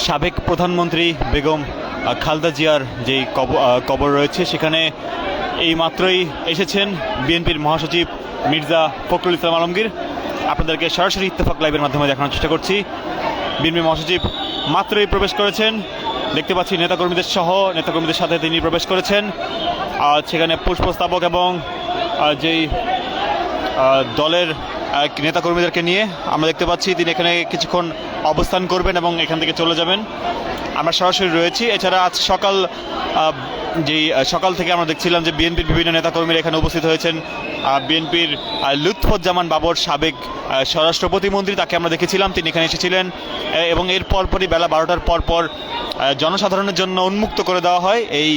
সাবেক প্রধানমন্ত্রী বেগম খালেদা জিয়ার যেই কবর রয়েছে সেখানে এই মাত্রই এসেছেন বিএনপির মহাসচিব মির্জা ফখরুল ইসলাম আলমগীর। আপনাদেরকে সরাসরি ইত্তেফাক লাইভের মাধ্যমে দেখানোর চেষ্টা করছি। বিএনপি মহাসচিব মাত্রই প্রবেশ করেছেন, দেখতে পাচ্ছি নেতাকর্মীদের সাথে তিনি প্রবেশ করেছেন। সেখানে পুষ্পস্তবক এবং যেই দলের নেতাকর্মীদেরকে নিয়ে আমরা দেখতে পাচ্ছি তিনি এখানে কিছুক্ষণ অবস্থান করবেন এবং এখান থেকে চলে যাবেন। আমরা সরাসরি রয়েছি। এছাড়া আজ সকাল থেকে আমরা দেখছিলাম যে বিএনপির বিভিন্ন নেতাকর্মীরা এখানে উপস্থিত হয়েছেন। বিএনপির লুৎফুজ্জামান বাবর সাবেক স্বরাষ্ট্র প্রতিমন্ত্রী, তাকে আমরা দেখেছিলাম, তিনি এখানে এসেছিলেন এবং এর পরপরই বেলা 12টার পর জনসাধারণের জন্য উন্মুক্ত করে দেওয়া হয় এই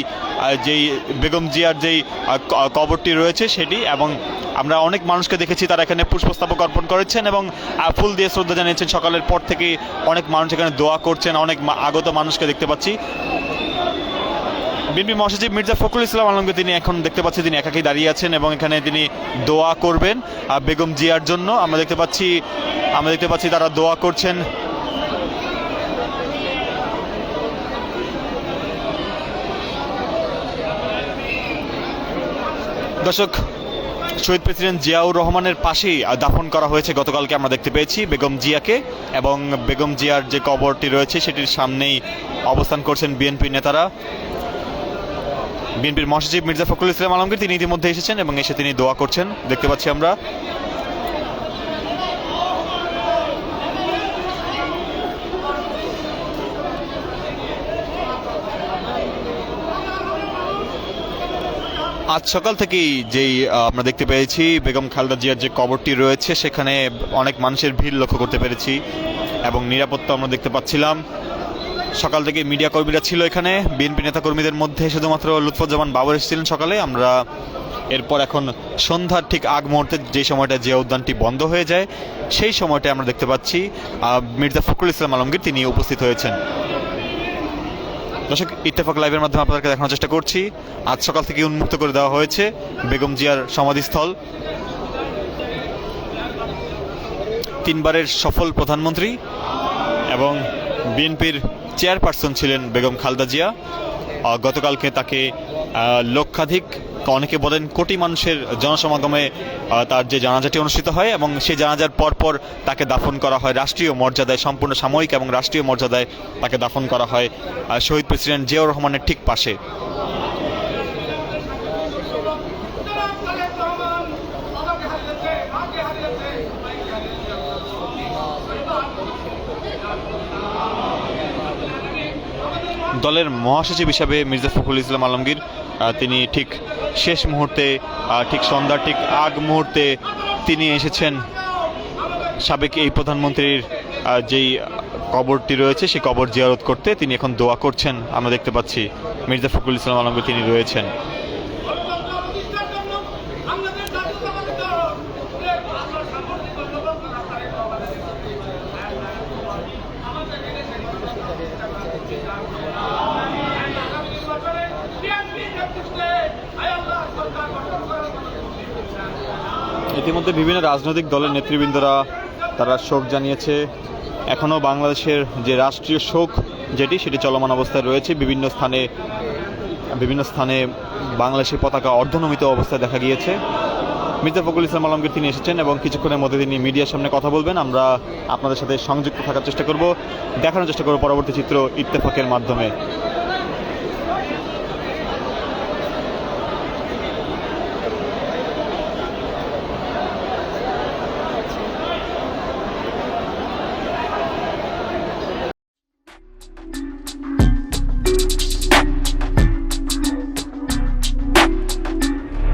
যেই বেগম জিয়ার যেই কবরটি রয়েছে সেটি। এবং আমরা অনেক মানুষকে দেখেছি তারা এখানে পুষ্পস্তবক অর্পণ করেছেন এবং ফুল দিয়ে শ্রদ্ধা জানিয়েছেন। সকালের পর থেকে অনেক মানুষ এখানে দোয়া করছেন, অনেক আগত মানুষকে দেখতে পাচ্ছি। বিএনপি মহাসচিব মির্জা ফখরুল ইসলাম আলমগীর তিনি এখন দেখতে পাচ্ছি তিনি একাকী দাঁড়িয়ে আছেন এবং এখানে তিনি দোয়া করবেন বেগম জিয়ার জন্য। আমরা দেখতে পাচ্ছি তারা দোয়া করছেন। দর্শক, শহীদ প্রেসিডেন্ট জিয়াউর রহমানের পাশেই দাফন করা হয়েছে গতকালকে আমরা দেখতে পেয়েছি বেগম জিয়াকে, এবং বেগম জিয়ার যে কবরটি রয়েছে সেটির সামনেই অবস্থান করছেন বিএনপির নেতারা। বিএনপির মহাসচিব মির্জা ফখরুল ইসলাম আলমগীর তিনি ইতিমধ্যে এসেছেন এবং এসে তিনি দোয়া করছেন, দেখতে পাচ্ছি আমরা। আজ সকাল থেকেই যেই আমরা দেখতে পেয়েছি বেগম খালেদা জিয়ার যে কবরটি রয়েছে সেখানে অনেক মানুষের ভিড় লক্ষ্য করতে পেরেছি এবং নিরাপত্তা আমরা দেখতে পাচ্ছিলাম। সকাল থেকে মিডিয়া কর্মীরা ছিল এখানে। বিএনপি নেতাকর্মীদের মধ্যে শুধুমাত্র লুৎফুজ্জামান বাবর এসেছিলেন সকালে। আমরা এরপর এখন সন্ধ্যার ঠিক আগ মুহূর্তে যে সময়টা জিয়া উদ্যানটি বন্ধ হয়ে যায় সেই সময়টা আমরা দেখতে পাচ্ছি মির্জা ফখরুল ইসলাম আলমগীর তিনি উপস্থিত হয়েছেন। দর্শক, ইত্তেফাক লাইভের মাধ্যমে আপনাদেরকে দেখানোর চেষ্টা করছি। আজ সকাল থেকে উন্মুক্ত করে দেওয়া হয়েছে বেগম জিয়ার সমাধিস্থল। তিনবারের সফল প্রধানমন্ত্রী এবং বিএনপির চেয়ারপারসন ছিলেন বেগম খালেদা জিয়া। গতকালকে তাকে লক্ষাধিক, অনেকে বলেন কোটি মানুষের জনসমাগমে তার যে জানাজাটি অনুষ্ঠিত হয় এবং সেই জানাজার পরপর তাকে দাফন করা হয় রাষ্ট্রীয় মর্যাদায়, সম্পূর্ণ সাময়িক এবং রাষ্ট্রীয় মর্যাদায় তাকে দাফন করা হয় শহীদ প্রেসিডেন্ট জিয়াউর রহমানের ঠিক পাশে। দলের মহাসচিব হিসাবে মির্জা ফখরুল ইসলাম আলমগীর তিনি ঠিক শেষ মুহূর্তে, ঠিক সন্ধ্যার ঠিক আগ মুহূর্তে তিনি এসেছেন সাবেক এই প্রধানমন্ত্রীর যেই কবরটি রয়েছে সেই কবর জিয়ারত করতে। তিনি এখন দোয়া করছেন, আমরা দেখতে পাচ্ছি মির্জা ফখরুল ইসলাম আলমগীর তিনি রয়েছেন। ইতিমধ্যে বিভিন্ন রাজনৈতিক দলের নেতৃবৃন্দরা তারা শোক জানিয়েছে। এখনও বাংলাদেশের যে রাষ্ট্রীয় শোক সেটি চলমান অবস্থায় রয়েছে। বিভিন্ন স্থানে বাংলাদেশের পতাকা অর্ধনমিত অবস্থায় দেখা গিয়েছে। মির্জা ফখরুল ইসলাম আলমগীর তিনি এসেছেন এবং কিছুক্ষণের মধ্যে তিনি মিডিয়ার সামনে কথা বলবেন। আমরা আপনাদের সাথে সংযুক্ত থাকার চেষ্টা করব, দেখানোর চেষ্টা করব পরবর্তী চিত্র ইত্তেফাকের মাধ্যমে।